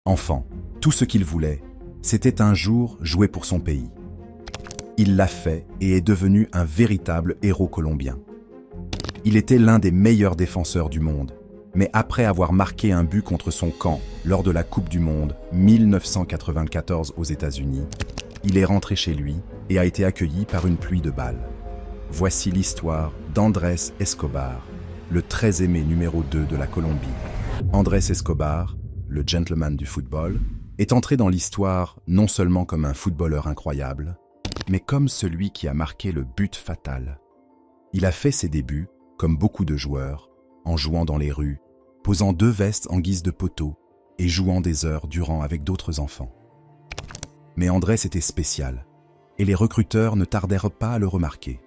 Enfant, tout ce qu'il voulait, c'était un jour jouer pour son pays. Il l'a fait et est devenu un véritable héros colombien. Il était l'un des meilleurs défenseurs du monde, mais après avoir marqué un but contre son camp lors de la Coupe du Monde 1994 aux États-Unis, il est rentré chez lui et a été accueilli par une pluie de balles. Voici l'histoire d'Andrés Escobar, le très aimé numéro 2 de la Colombie. Andrés Escobar, le gentleman du football, est entré dans l'histoire non seulement comme un footballeur incroyable, mais comme celui qui a marqué le but fatal. Il a fait ses débuts, comme beaucoup de joueurs, en jouant dans les rues, posant 2 vestes en guise de poteau et jouant des heures durant avec d'autres enfants. Mais Andrés était spécial, et les recruteurs ne tardèrent pas à le remarquer.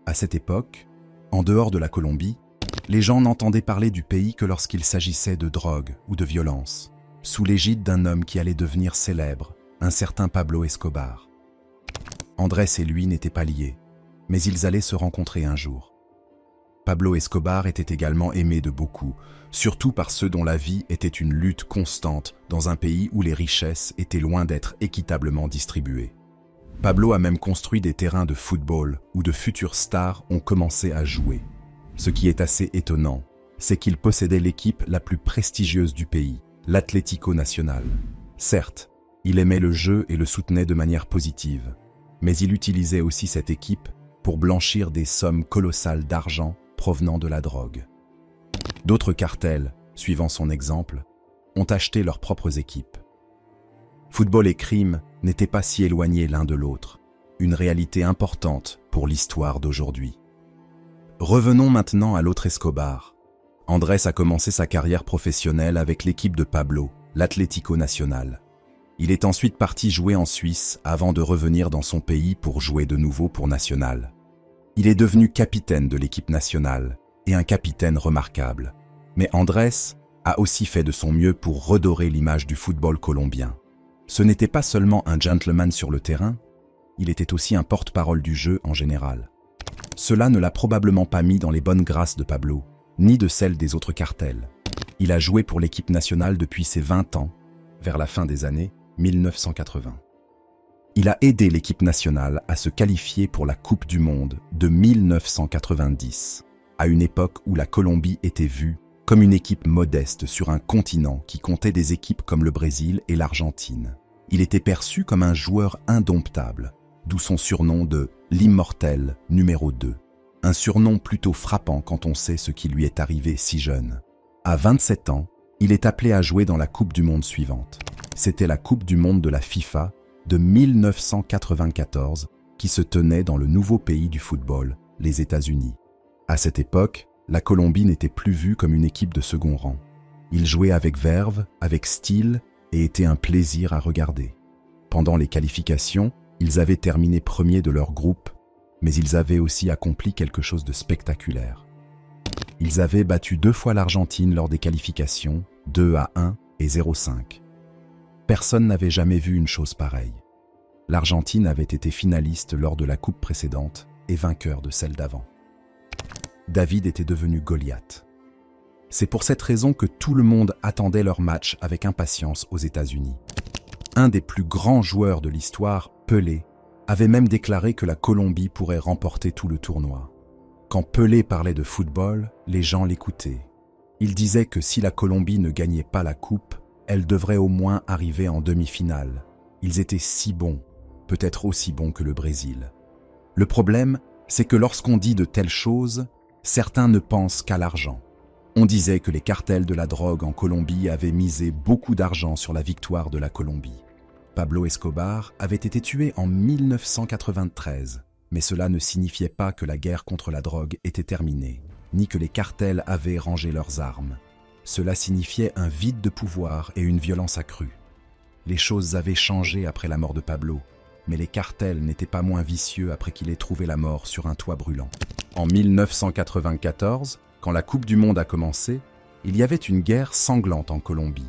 À cette époque, en dehors de la Colombie, les gens n'entendaient parler du pays que lorsqu'il s'agissait de drogue ou de violence, sous l'égide d'un homme qui allait devenir célèbre, un certain Pablo Escobar. Andrés et lui n'étaient pas liés, mais ils allaient se rencontrer un jour. Pablo Escobar était également aimé de beaucoup, surtout par ceux dont la vie était une lutte constante dans un pays où les richesses étaient loin d'être équitablement distribuées. Pablo a même construit des terrains de football où de futures stars ont commencé à jouer. Ce qui est assez étonnant, c'est qu'il possédait l'équipe la plus prestigieuse du pays, l'Atlético Nacional. Certes, il aimait le jeu et le soutenait de manière positive, mais il utilisait aussi cette équipe pour blanchir des sommes colossales d'argent provenant de la drogue. D'autres cartels, suivant son exemple, ont acheté leurs propres équipes. Football et crime n'étaient pas si éloignés l'un de l'autre, une réalité importante pour l'histoire d'aujourd'hui. Revenons maintenant à l'autre Escobar. Andrés a commencé sa carrière professionnelle avec l'équipe de Pablo, l'Atlético Nacional. Il est ensuite parti jouer en Suisse avant de revenir dans son pays pour jouer de nouveau pour Nacional. Il est devenu capitaine de l'équipe nationale et un capitaine remarquable. Mais Andrés a aussi fait de son mieux pour redorer l'image du football colombien. Ce n'était pas seulement un gentleman sur le terrain, il était aussi un porte-parole du jeu en général. Cela ne l'a probablement pas mis dans les bonnes grâces de Pablo, ni de celles des autres cartels. Il a joué pour l'équipe nationale depuis ses 20 ans, vers la fin des années 1980. Il a aidé l'équipe nationale à se qualifier pour la Coupe du Monde de 1990, à une époque où la Colombie était vue comme une équipe modeste sur un continent qui comptait des équipes comme le Brésil et l'Argentine. Il était perçu comme un joueur indomptable, d'où son surnom de « l'immortel numéro 2 », un surnom plutôt frappant quand on sait ce qui lui est arrivé si jeune. À 27 ans, il est appelé à jouer dans la Coupe du Monde suivante. C'était la Coupe du Monde de la FIFA de 1994 qui se tenait dans le nouveau pays du football, les États-Unis. À cette époque, la Colombie n'était plus vue comme une équipe de second rang. Ils jouaient avec verve, avec style et étaient un plaisir à regarder. Pendant les qualifications, ils avaient terminé premiers de leur groupe, mais ils avaient aussi accompli quelque chose de spectaculaire. Ils avaient battu 2 fois l'Argentine lors des qualifications, 2-1 et 0-5. Personne n'avait jamais vu une chose pareille. L'Argentine avait été finaliste lors de la coupe précédente et vainqueur de celle d'avant. David était devenu Goliath. C'est pour cette raison que tout le monde attendait leur match avec impatience aux États-Unis. Un des plus grands joueurs de l'histoire, Pelé, avait même déclaré que la Colombie pourrait remporter tout le tournoi. Quand Pelé parlait de football, les gens l'écoutaient. Il disait que si la Colombie ne gagnait pas la coupe, elle devrait au moins arriver en demi-finale. Ils étaient si bons, peut-être aussi bons que le Brésil. Le problème, c'est que lorsqu'on dit de telles choses, certains ne pensent qu'à l'argent. On disait que les cartels de la drogue en Colombie avaient misé beaucoup d'argent sur la victoire de la Colombie. Pablo Escobar avait été tué en 1993, mais cela ne signifiait pas que la guerre contre la drogue était terminée, ni que les cartels avaient rangé leurs armes. Cela signifiait un vide de pouvoir et une violence accrue. Les choses avaient changé après la mort de Pablo, mais les cartels n'étaient pas moins vicieux après qu'il ait trouvé la mort sur un toit brûlant. En 1994, quand la Coupe du Monde a commencé, il y avait une guerre sanglante en Colombie.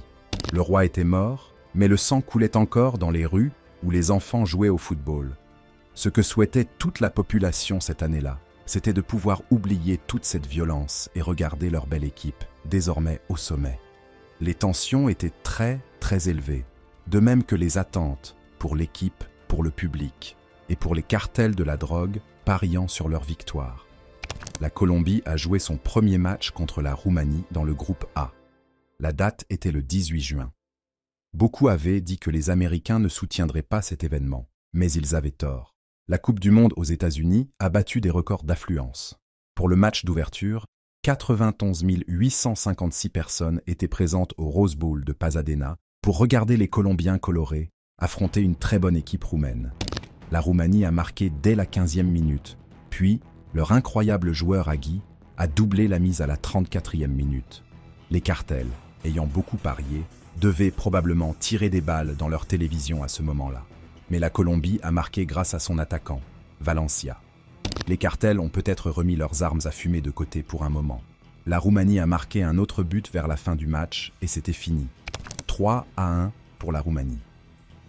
Le roi était mort, mais le sang coulait encore dans les rues où les enfants jouaient au football. Ce que souhaitait toute la population cette année-là, c'était de pouvoir oublier toute cette violence et regarder leur belle équipe, désormais au sommet. Les tensions étaient très élevées, de même que les attentes pour l'équipe, pour le public et pour les cartels de la drogue pariant sur leur victoire. La Colombie a joué son premier match contre la Roumanie dans le groupe A. La date était le 18 juin. Beaucoup avaient dit que les Américains ne soutiendraient pas cet événement, mais ils avaient tort. La Coupe du Monde aux États-Unis a battu des records d'affluence. Pour le match d'ouverture, 91 856 personnes étaient présentes au Rose Bowl de Pasadena pour regarder les Colombiens colorés affronter une très bonne équipe roumaine. La Roumanie a marqué dès la 15e minute, puis leur incroyable joueur Hagi a doublé la mise à la 34e minute. Les cartels, ayant beaucoup parié, devaient probablement tirer des balles dans leur télévision à ce moment-là. Mais la Colombie a marqué grâce à son attaquant, Valencia. Les cartels ont peut-être remis leurs armes à fumer de côté pour un moment. La Roumanie a marqué un autre but vers la fin du match et c'était fini. 3-1 pour la Roumanie.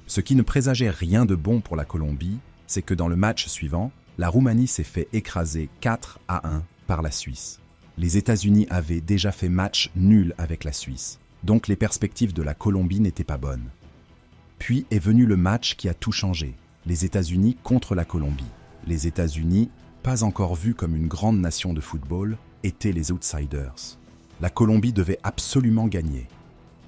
Ce qui ne présageait rien de bon pour la Colombie, c'est que dans le match suivant, la Roumanie s'est fait écraser 4-1 par la Suisse. Les États-Unis avaient déjà fait match nul avec la Suisse, donc les perspectives de la Colombie n'étaient pas bonnes. Puis est venu le match qui a tout changé, les États-Unis contre la Colombie. Les États-Unis, pas encore vus comme une grande nation de football, étaient les outsiders. La Colombie devait absolument gagner.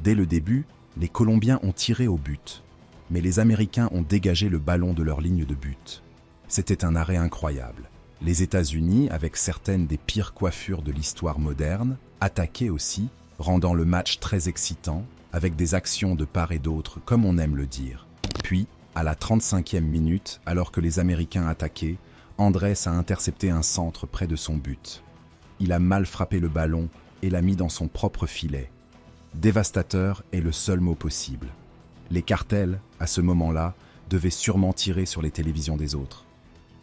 Dès le début, les Colombiens ont tiré au but, mais les Américains ont dégagé le ballon de leur ligne de but. C'était un arrêt incroyable. Les États-Unis, avec certaines des pires coiffures de l'histoire moderne, attaquaient aussi, rendant le match très excitant, avec des actions de part et d'autre, comme on aime le dire. Puis, à la 35e minute, alors que les Américains attaquaient, Andrés a intercepté un centre près de son but. Il a mal frappé le ballon et l'a mis dans son propre filet. Dévastateur est le seul mot possible. Les cartels, à ce moment-là, devaient sûrement tirer sur les télévisions des autres.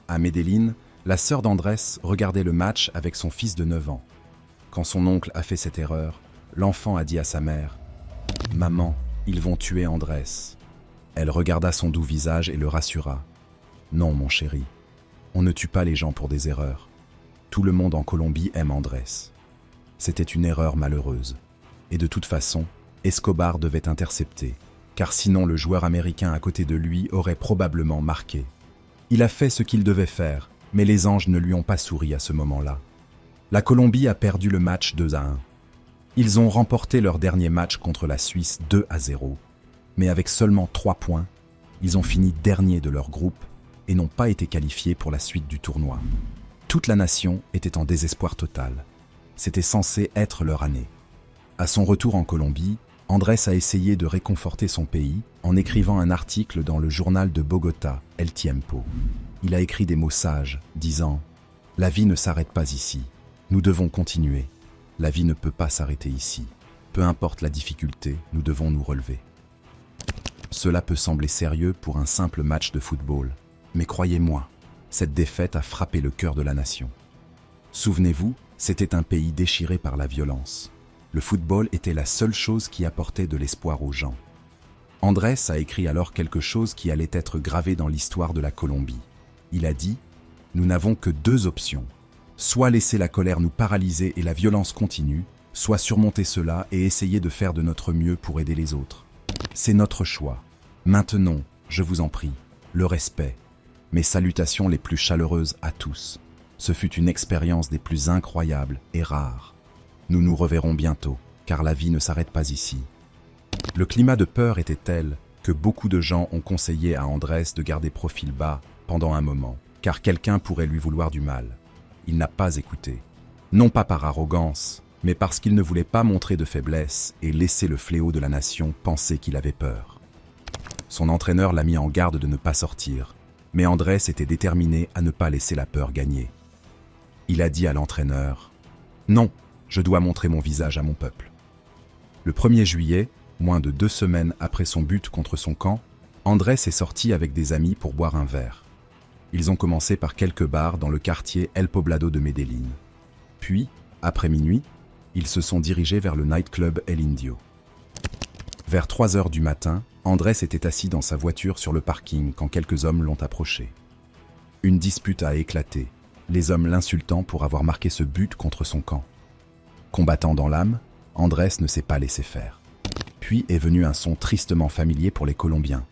À Medellín, la sœur d'Andrés regardait le match avec son fils de 9 ans. Quand son oncle a fait cette erreur, l'enfant a dit à sa mère « Maman, ils vont tuer Andrés ». Elle regarda son doux visage et le rassura. « Non, mon chéri, on ne tue pas les gens pour des erreurs. Tout le monde en Colombie aime Andrés. C'était une erreur malheureuse. Et de toute façon, Escobar devait intercepter, car sinon le joueur américain à côté de lui aurait probablement marqué. Il a fait ce qu'il devait faire, mais les anges ne lui ont pas souri à ce moment-là. La Colombie a perdu le match 2-1. Ils ont remporté leur dernier match contre la Suisse 2-0, mais avec seulement 3 points, ils ont fini dernier de leur groupe et n'ont pas été qualifiés pour la suite du tournoi. Toute la nation était en désespoir total. C'était censé être leur année. À son retour en Colombie, Andrés a essayé de réconforter son pays en écrivant un article dans le journal de Bogota, El Tiempo. Il a écrit des mots sages, disant « La vie ne s'arrête pas ici. Nous devons continuer. La vie ne peut pas s'arrêter ici. Peu importe la difficulté, nous devons nous relever. » Cela peut sembler sérieux pour un simple match de football, mais croyez-moi, cette défaite a frappé le cœur de la nation. Souvenez-vous, c'était un pays déchiré par la violence. Le football était la seule chose qui apportait de l'espoir aux gens. Andrés a écrit alors quelque chose qui allait être gravé dans l'histoire de la Colombie. Il a dit « Nous n'avons que 2 options. Soit laisser la colère nous paralyser et la violence continue, soit surmonter cela et essayer de faire de notre mieux pour aider les autres. C'est notre choix. Maintenant, je vous en prie, le respect. Mes salutations les plus chaleureuses à tous. Ce fut une expérience des plus incroyables et rares. Nous nous reverrons bientôt, car la vie ne s'arrête pas ici. » Le climat de peur était tel que beaucoup de gens ont conseillé à Andrés de garder profil bas pendant un moment, car quelqu'un pourrait lui vouloir du mal. Il n'a pas écouté. Non pas par arrogance, mais parce qu'il ne voulait pas montrer de faiblesse et laisser le fléau de la nation penser qu'il avait peur. Son entraîneur l'a mis en garde de ne pas sortir, mais Andrés était déterminé à ne pas laisser la peur gagner. Il a dit à l'entraîneur « Non, je dois montrer mon visage à mon peuple. » Le 1er juillet, moins de 2 semaines après son but contre son camp, Andrés est sorti avec des amis pour boire un verre. Ils ont commencé par quelques bars dans le quartier El Poblado de Medellín. Puis, après minuit, ils se sont dirigés vers le nightclub El Indio. Vers 3 heures du matin, Andrés était assis dans sa voiture sur le parking quand quelques hommes l'ont approché. Une dispute a éclaté, les hommes l'insultant pour avoir marqué ce but contre son camp. Combattant dans l'âme, Andrés ne s'est pas laissé faire. Puis est venu un son tristement familier pour les Colombiens.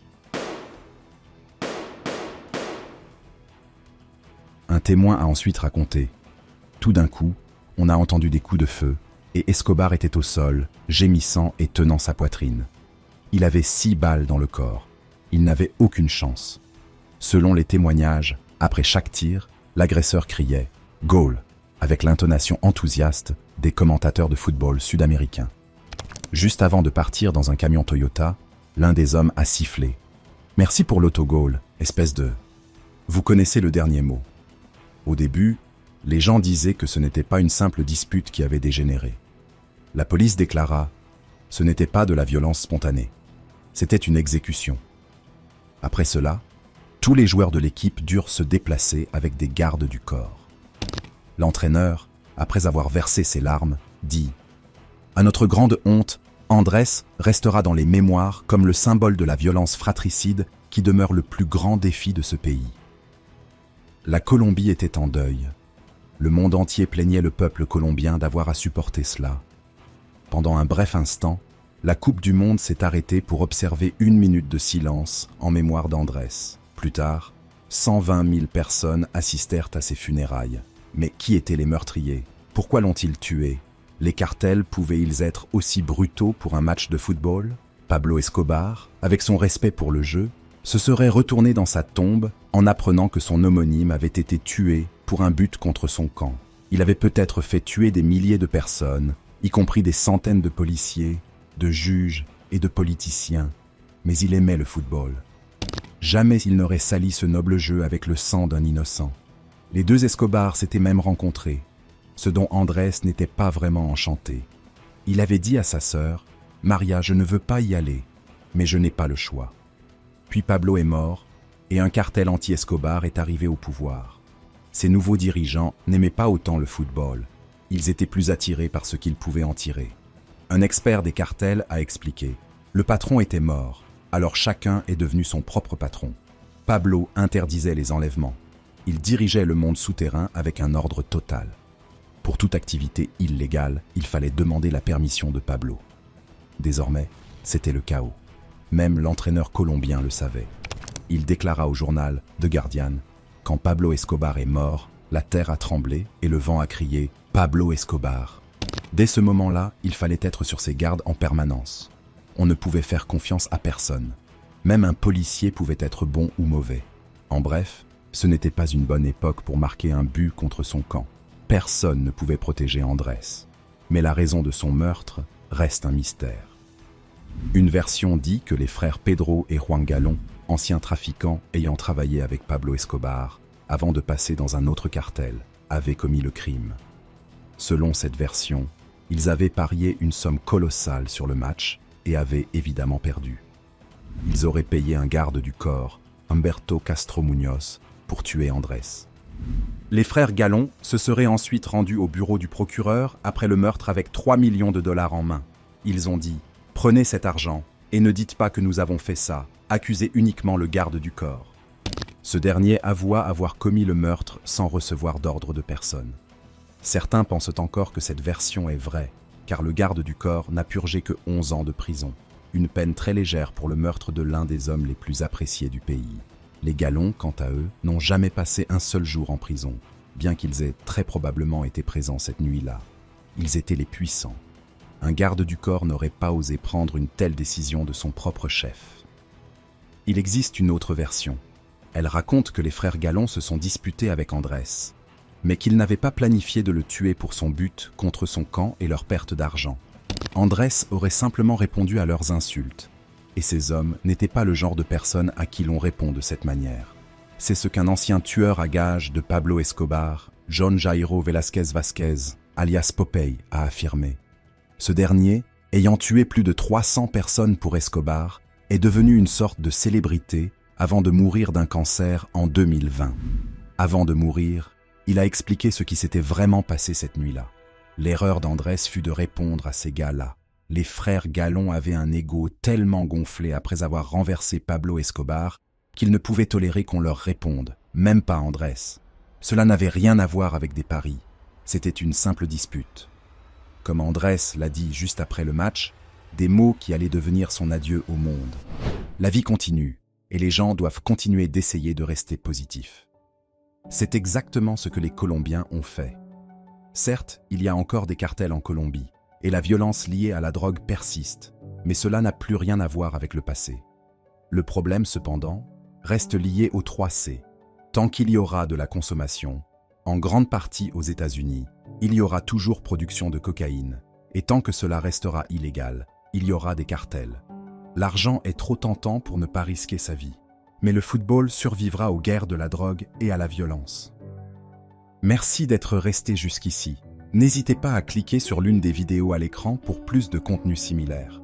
Un témoin a ensuite raconté. Tout d'un coup, on a entendu des coups de feu et Escobar était au sol, gémissant et tenant sa poitrine. Il avait 6 balles dans le corps. Il n'avait aucune chance. Selon les témoignages, après chaque tir, l'agresseur criait « Goal !» avec l'intonation enthousiaste des commentateurs de football sud-américains. Juste avant de partir dans un camion Toyota, l'un des hommes a sifflé. « Merci pour l'autogol, espèce de... » Vous connaissez le dernier mot. Au début, les gens disaient que ce n'était pas une simple dispute qui avait dégénéré. La police déclara « Ce n'était pas de la violence spontanée. C'était une exécution. » Après cela, tous les joueurs de l'équipe durent se déplacer avec des gardes du corps. L'entraîneur, après avoir versé ses larmes, dit « À notre grande honte, Andrés restera dans les mémoires comme le symbole de la violence fratricide qui demeure le plus grand défi de ce pays. » La Colombie était en deuil. Le monde entier plaignait le peuple colombien d'avoir à supporter cela. Pendant un bref instant, la Coupe du Monde s'est arrêtée pour observer 1 minute de silence en mémoire d'Andrés. Plus tard, 120 000 personnes assistèrent à ses funérailles. Mais qui étaient les meurtriers? Pourquoi l'ont-ils tué? Les cartels pouvaient-ils être aussi brutaux pour un match de football? Pablo Escobar, avec son respect pour le jeu, se serait retourné dans sa tombe en apprenant que son homonyme avait été tué pour un but contre son camp. Il avait peut-être fait tuer des milliers de personnes, y compris des centaines de policiers, de juges et de politiciens, mais il aimait le football. Jamais il n'aurait sali ce noble jeu avec le sang d'un innocent. Les 2 Escobar s'étaient même rencontrés, ce dont Andrés n'était pas vraiment enchanté. Il avait dit à sa sœur « Maria, je ne veux pas y aller, mais je n'ai pas le choix. » Puis Pablo est mort, et un cartel anti-Escobar est arrivé au pouvoir. Ces nouveaux dirigeants n'aimaient pas autant le football. Ils étaient plus attirés par ce qu'ils pouvaient en tirer. Un expert des cartels a expliqué « Le patron était mort, alors chacun est devenu son propre patron. » Pablo interdisait les enlèvements. Il dirigeait le monde souterrain avec un ordre total. Pour toute activité illégale, il fallait demander la permission de Pablo. Désormais, c'était le chaos. Même l'entraîneur colombien le savait. Il déclara au journal The Guardian « Quand Pablo Escobar est mort, la terre a tremblé et le vent a crié « Pablo Escobar ». Dès ce moment-là, il fallait être sur ses gardes en permanence. On ne pouvait faire confiance à personne. Même un policier pouvait être bon ou mauvais. En bref, ce n'était pas une bonne époque pour marquer un but contre son camp. Personne ne pouvait protéger Andrés. Mais la raison de son meurtre reste un mystère. Une version dit que les frères Pedro et Juan Galón, anciens trafiquants ayant travaillé avec Pablo Escobar, avant de passer dans un autre cartel, avaient commis le crime. Selon cette version, ils avaient parié une somme colossale sur le match et avaient évidemment perdu. Ils auraient payé un garde du corps, Humberto Castro Muñoz, pour tuer Andrés. Les frères Galón se seraient ensuite rendus au bureau du procureur après le meurtre avec 3 millions de dollars en main. Ils ont dit « Prenez cet argent et ne dites pas que nous avons fait ça, accusez uniquement le garde du corps. » Ce dernier avoua avoir commis le meurtre sans recevoir d'ordre de personne. Certains pensent encore que cette version est vraie, car le garde du corps n'a purgé que 11 ans de prison, une peine très légère pour le meurtre de l'un des hommes les plus appréciés du pays. Les Galón, quant à eux, n'ont jamais passé un seul jour en prison, bien qu'ils aient très probablement été présents cette nuit-là. Ils étaient les puissants. Un garde du corps n'aurait pas osé prendre une telle décision de son propre chef. Il existe une autre version. Elle raconte que les frères Galón se sont disputés avec Andrés, mais qu'ils n'avaient pas planifié de le tuer pour son but contre son camp et leur perte d'argent. Andrés aurait simplement répondu à leurs insultes, et ces hommes n'étaient pas le genre de personnes à qui l'on répond de cette manière. C'est ce qu'un ancien tueur à gages de Pablo Escobar, John Jairo Velázquez Vázquez, alias Popeye, a affirmé. Ce dernier, ayant tué plus de 300 personnes pour Escobar, est devenu une sorte de célébrité avant de mourir d'un cancer en 2020. Avant de mourir, il a expliqué ce qui s'était vraiment passé cette nuit-là. L'erreur d'Andrés fut de répondre à ces gars-là. Les frères Galón avaient un ego tellement gonflé après avoir renversé Pablo Escobar qu'ils ne pouvaient tolérer qu'on leur réponde, même pas Andrés. Cela n'avait rien à voir avec des paris. C'était une simple dispute. Comme Andrés l'a dit juste après le match, des mots qui allaient devenir son adieu au monde. La vie continue, et les gens doivent continuer d'essayer de rester positifs. C'est exactement ce que les Colombiens ont fait. Certes, il y a encore des cartels en Colombie, et la violence liée à la drogue persiste, mais cela n'a plus rien à voir avec le passé. Le problème, cependant, reste lié aux 3 C. Tant qu'il y aura de la consommation, en grande partie aux États-Unis, il y aura toujours production de cocaïne, et tant que cela restera illégal, il y aura des cartels. L'argent est trop tentant pour ne pas risquer sa vie, mais le football survivra aux guerres de la drogue et à la violence. Merci d'être resté jusqu'ici. N'hésitez pas à cliquer sur l'une des vidéos à l'écran pour plus de contenu similaire.